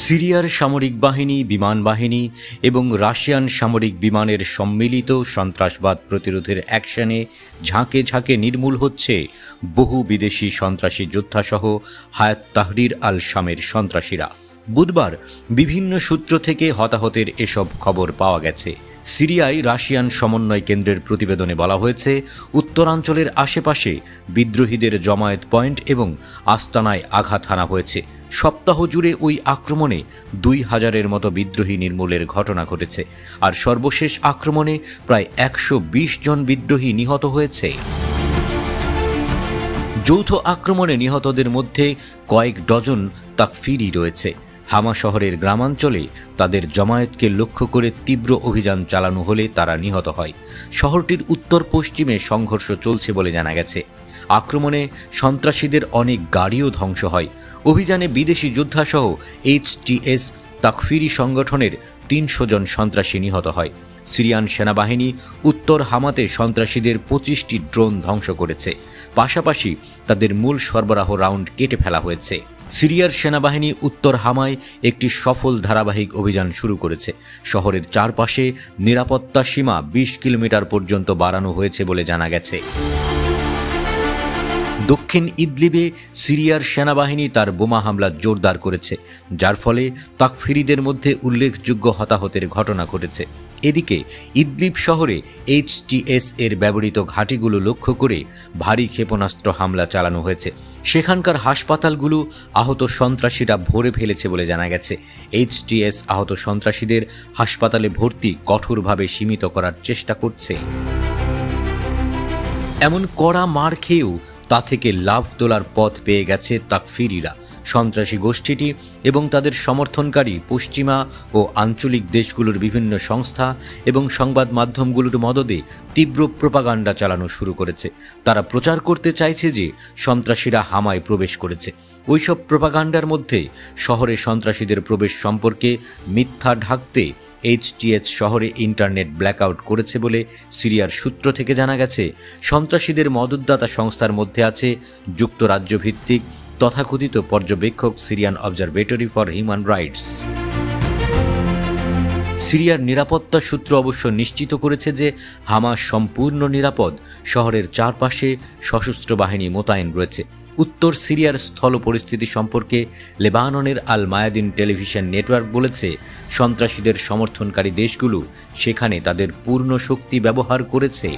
সিরিয়ার সামরিক বাহিনী, বিমান বাহিনী এবং রাশিয়ান সামরিক বিমানের সম্মিলিত সন্ত্রাসবাদ প্রতিরোধের অ্যাকশনে ঝাঁকে ঝাঁকে নির্মূল হচ্ছে বহু বিদেশি সন্ত্রাসী যোদ্ধাসহ হায়াত তাহরির আল শামের সন্ত্রাসীরা। বুধবার বিভিন্ন সূত্র থেকে হতাহতের এসব খবর পাওয়া গেছে। সিরিয়ায় রাশিয়ান সমন্বয় কেন্দ্রের প্রতিবেদনে বলা হয়েছে, উত্তরাঞ্চলের আশেপাশে বিদ্রোহীদের জমায়েত পয়েন্ট এবং আস্তানায় আঘাত হানা হয়েছে। সপ্তাহ জুড়ে ওই আক্রমণে ২,০০০-এর মতো বিদ্রোহী নির্মূলের ঘটনা ঘটেছে, আর সর্বশেষ আক্রমণে প্রায় ১২০ জন বিদ্রোহী নিহত হয়েছে। যৌথ আক্রমণে নিহতদের মধ্যে কয়েক ডজন তাকফিরি রয়েছে। হামা শহরের গ্রামাঞ্চলে তাদের জমায়েতকে লক্ষ্য করে তীব্র অভিযান চালানো হলে তারা নিহত হয়। শহরটির উত্তর পশ্চিমে সংঘর্ষ চলছে বলে জানা গেছে। আক্রমণে সন্ত্রাসীদের অনেক গাড়িও ধ্বংস হয়। অভিযানে বিদেশি যোদ্ধাসহ HTS তাকফিরি সংগঠনের ৩০০ জন সন্ত্রাসী নিহত হয়। সিরিয়ান সেনাবাহিনী উত্তর হামাতে সন্ত্রাসীদের ২৫টি ড্রোন ধ্বংস করেছে। পাশাপাশি তাদের মূল সরবরাহ রাউন্ড কেটে ফেলা হয়েছে। সিরিয়ার সেনাবাহিনী উত্তর হামায় একটি সফল ধারাবাহিক অভিযান শুরু করেছে। শহরের চারপাশে নিরাপত্তা সীমা ২০ কিলোমিটার পর্যন্ত বাড়ানো হয়েছে বলে জানা গেছে। দক্ষিণ ইদলিবে সিরিয়ার সেনাবাহিনী তার বোমা হামলা জোরদার করেছে, যার ফলে তাকফিরিদের মধ্যে উল্লেখযোগ্য হতাহতের ঘটনা ঘটেছে। এদিকে ইদলিব শহরে HTS এর ব্যবহৃত ঘাঁটিগুলো লক্ষ্য করে ভারী ক্ষেপণাস্ত্র হামলা চালানো হয়েছে। সেখানকার হাসপাতালগুলো আহত সন্ত্রাসীরা ভরে ফেলেছে বলে জানা গেছে। HTS আহত সন্ত্রাসীদের হাসপাতালে ভর্তি কঠোরভাবে সীমিত করার চেষ্টা করছে। এমন কড়া মার খেয়েও তা থেকে লাভ তোলার পথ পেয়ে গেছে তাকফিরিরা। সন্ত্রাসী গোষ্ঠীটি এবং তাদের সমর্থনকারী পশ্চিমা ও আঞ্চলিক দেশগুলোর বিভিন্ন সংস্থা এবং সংবাদ মাধ্যমগুলোর মদদে তীব্র প্রোপাগান্ডা চালানো শুরু করেছে। তারা প্রচার করতে চাইছে যে সন্ত্রাসীরা হামায় প্রবেশ করেছে। ওইসব প্রোপাগান্ডার মধ্যে শহরে সন্ত্রাসীদের প্রবেশ সম্পর্কে মিথ্যা ঢাকতে HTS শহরে ইন্টারনেট ব্ল্যাকআউট করেছে বলে সিরিয়ার সূত্র থেকে জানা গেছে। সন্ত্রাসীদের মদতদাতা সংস্থার মধ্যে আছে যুক্তরাজ্য ভিত্তিক তথাকথিত পর্যবেক্ষক Syrian observatory for human rights. সিরিয়ার নিরাপত্তা সূত্র অবশ্য নিশ্চিত করেছে যে হামা সম্পূর্ণ নিরাপদ। শহরের চারপাশে সশস্ত্র বাহিনী মোতায়েন রয়েছে। উত্তর সিরিয়ার স্থল পরিস্থিতি সম্পর্কে লেবাননের আল মায়াদিন টেলিভিশন নেটওয়ার্ক বলেছে, সন্ত্রাসীদের সমর্থনকারী দেশগুলো সেখানে তাদের পূর্ণ শক্তি ব্যবহার করেছে।